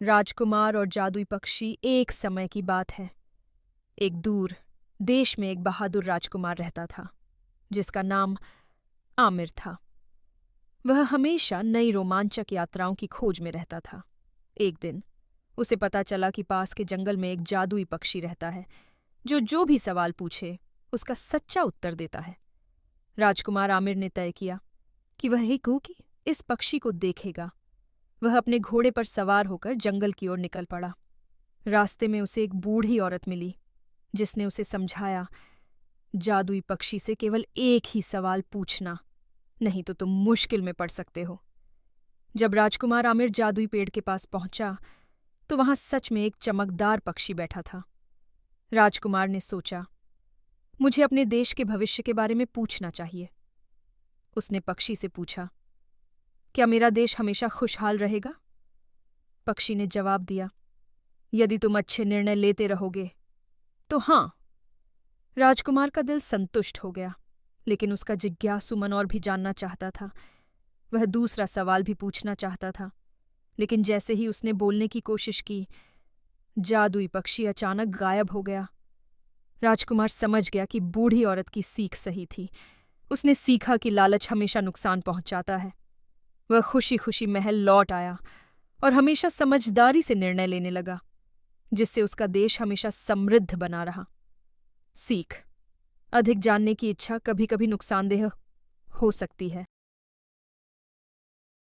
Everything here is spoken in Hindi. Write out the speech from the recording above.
राजकुमार और जादुई पक्षी एक समय की बात है। एक दूर देश में एक बहादुर राजकुमार रहता था जिसका नाम आमिर था। वह हमेशा नई रोमांचक यात्राओं की खोज में रहता था। एक दिन उसे पता चला कि पास के जंगल में एक जादुई पक्षी रहता है जो भी सवाल पूछे उसका सच्चा उत्तर देता है। राजकुमार आमिर ने तय किया कि वह एक होगी इस पक्षी को देखेगा। वह अपने घोड़े पर सवार होकर जंगल की ओर निकल पड़ा। रास्ते में उसे एक बूढ़ी औरत मिली जिसने उसे समझाया, जादुई पक्षी से केवल एक ही सवाल पूछना, नहीं तो तुम मुश्किल में पड़ सकते हो। जब राजकुमार आमिर जादुई पेड़ के पास पहुंचा तो वहां सच में एक चमकदार पक्षी बैठा था। राजकुमार ने सोचा, मुझे अपने देश के भविष्य के बारे में पूछना चाहिए। उसने पक्षी से पूछा, क्या मेरा देश हमेशा खुशहाल रहेगा? पक्षी ने जवाब दिया, यदि तुम अच्छे निर्णय लेते रहोगे तो हाँ। राजकुमार का दिल संतुष्ट हो गया, लेकिन उसका जिज्ञासु मन और भी जानना चाहता था। वह दूसरा सवाल भी पूछना चाहता था, लेकिन जैसे ही उसने बोलने की कोशिश की, जादुई पक्षी अचानक गायब हो गया। राजकुमार समझ गया कि बूढ़ी औरत की सीख सही थी। उसने सीखा कि लालच हमेशा नुकसान पहुंचाता है। वह खुशी खुशी महल लौट आया और हमेशा समझदारी से निर्णय लेने लगा, जिससे उसका देश हमेशा समृद्ध बना रहा। सीख: अधिक जानने की इच्छा कभी कभी नुकसानदेह हो सकती है।